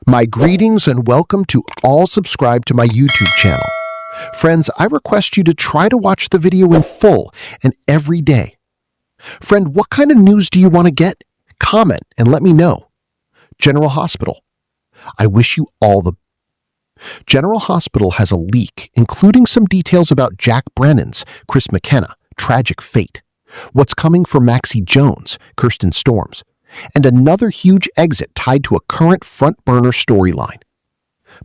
My greetings and welcome to all subscribe to my YouTube channel. Friends, I request you to try to watch the video in full and every day. Friend, what kind of news do you want to get? Comment and let me know. General Hospital. I wish you all the... General Hospital has a leak, including some details about Jack Brennan's, Chris McKenna, tragic fate, what's coming for Maxie Jones, Kirsten Storms, and another huge exit tied to a current front-burner storyline.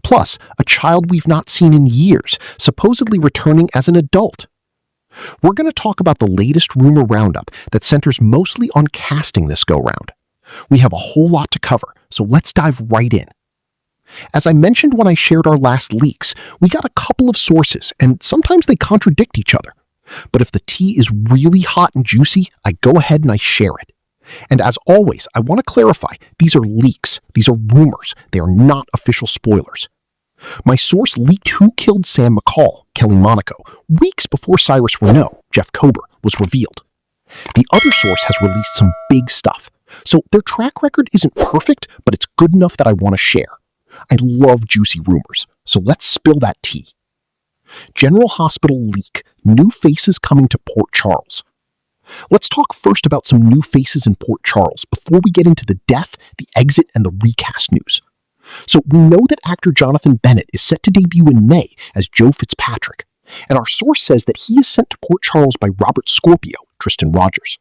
Plus, a child we've not seen in years, supposedly returning as an adult. We're going to talk about the latest rumor roundup that centers mostly on casting this go-round. We have a whole lot to cover, so let's dive right in. As I mentioned when I shared our last leaks, we got a couple of sources, and sometimes they contradict each other. But if the tea is really hot and juicy, I go ahead and I share it. And as always, I want to clarify, these are leaks, these are rumors, they are not official spoilers. My source leaked who killed Sam McCall, Kelly Monaco, weeks before Cyrus Renaud, Jeff Kober, was revealed. The other source has released some big stuff, so their track record isn't perfect, but it's good enough that I want to share. I love juicy rumors, so let's spill that tea. General Hospital leak, new faces coming to Port Charles. Let's talk first about some new faces in Port Charles before we get into the death, the exit, and the recast news. So we know that actor Jonathan Bennett is set to debut in May as Joe Fitzpatrick, and our source says that he is sent to Port Charles by Robert Scorpio, Tristan Rogers.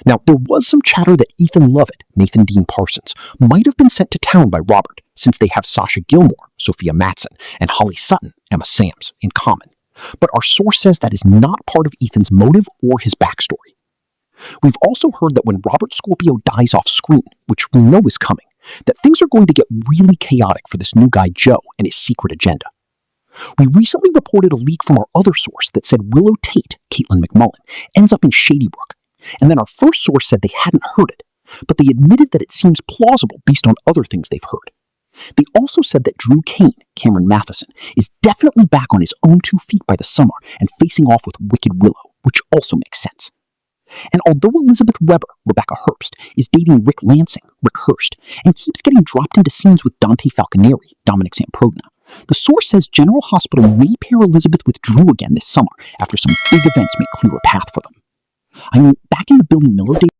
Now, there was some chatter that Ethan Lovett, Nathan Dean Parsons, might have been sent to town by Robert, since they have Sasha Gilmore, Sophia Matson, and Holly Sutton, Emma Sams, in common. But our source says that is not part of Ethan's motive or his backstory. We've also heard that when Robert Scorpio dies off screen, which we know is coming, that things are going to get really chaotic for this new guy Joe and his secret agenda. We recently reported a leak from our other source that said Willow Tate, Caitlin McMullen, ends up in Shady Brook, and then our first source said they hadn't heard it, but they admitted that it seems plausible based on other things they've heard. They also said that Drew Kane, Cameron Matheson, is definitely back on his own 2 feet by the summer and facing off with Wicked Willow, which also makes sense. And although Elizabeth Weber, Rebecca Herbst, is dating Rick Lansing, Rick Hurst, and keeps getting dropped into scenes with Dante Falconeri, Dominic Samprogna, the source says General Hospital may pair Elizabeth with Drew again this summer after some big events may clear a path for them. I mean, back in the Billy Miller days,